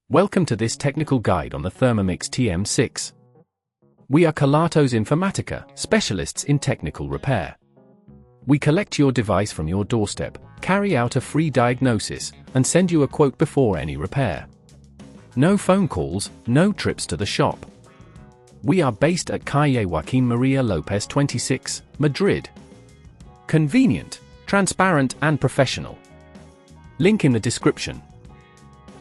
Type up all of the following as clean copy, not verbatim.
Welcome to this technical guide on the Thermomix TM6. We are Kelatos Informatica, specialists in technical repair. We collect your device from your doorstep, carry out a free diagnosis, and send you a quote before any repair. No phone calls, no trips to the shop. We are based at Calle Joaquín María López 26, Madrid. Convenient, transparent and professional. Link in the description.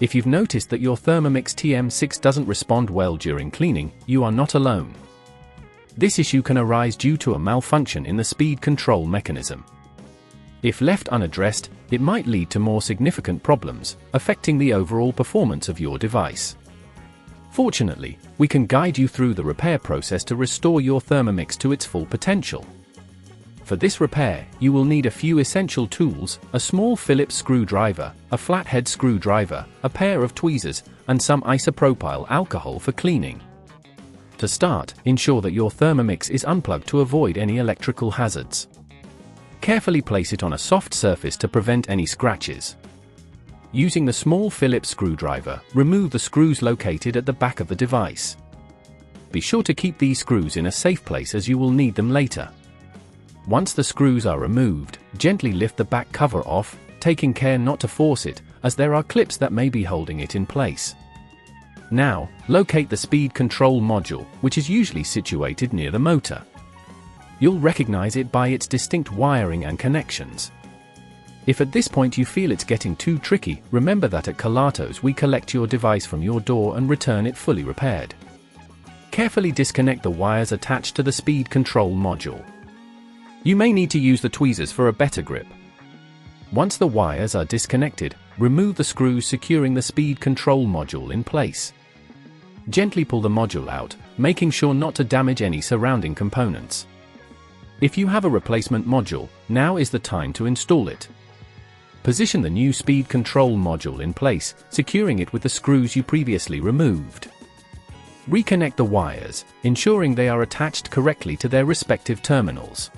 If you've noticed that your Thermomix TM6 doesn't respond well during cleaning, you are not alone. This issue can arise due to a malfunction in the speed control mechanism. If left unaddressed, it might lead to more significant problems, affecting the overall performance of your device. Fortunately, we can guide you through the repair process to restore your Thermomix to its full potential. For this repair, you will need a few essential tools: a small Phillips screwdriver, a flathead screwdriver, a pair of tweezers, and some isopropyl alcohol for cleaning. To start, ensure that your Thermomix is unplugged to avoid any electrical hazards. Carefully place it on a soft surface to prevent any scratches. Using the small Phillips screwdriver, remove the screws located at the back of the device. Be sure to keep these screws in a safe place as you will need them later. Once the screws are removed, gently lift the back cover off, taking care not to force it, as there are clips that may be holding it in place. Now, locate the speed control module, which is usually situated near the motor. You'll recognize it by its distinct wiring and connections. If at this point you feel it's getting too tricky, remember that at Kelatos we collect your device from your door and return it fully repaired. Carefully disconnect the wires attached to the speed control module. You may need to use the tweezers for a better grip. Once the wires are disconnected, remove the screws securing the speed control module in place. Gently pull the module out, making sure not to damage any surrounding components. If you have a replacement module, now is the time to install it. Position the new speed control module in place, securing it with the screws you previously removed. Reconnect the wires, ensuring they are attached correctly to their respective terminals.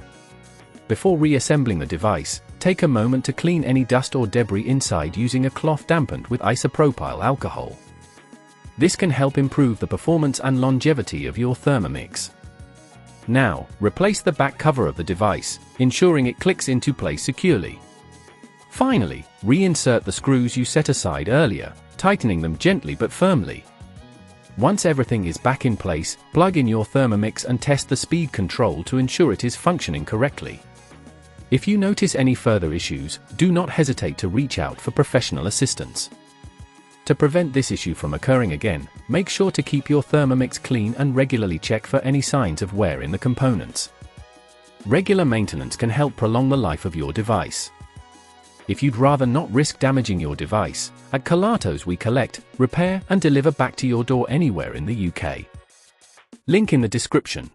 Before reassembling the device, take a moment to clean any dust or debris inside using a cloth dampened with isopropyl alcohol. This can help improve the performance and longevity of your Thermomix. Now, replace the back cover of the device, ensuring it clicks into place securely. Finally, reinsert the screws you set aside earlier, tightening them gently but firmly. Once everything is back in place, plug in your Thermomix and test the speed control to ensure it is functioning correctly. If you notice any further issues, do not hesitate to reach out for professional assistance. To prevent this issue from occurring again, make sure to keep your Thermomix clean and regularly check for any signs of wear in the components. Regular maintenance can help prolong the life of your device. If you'd rather not risk damaging your device, at Kelatos we collect, repair and deliver back to your door anywhere in the UK. Link in the description.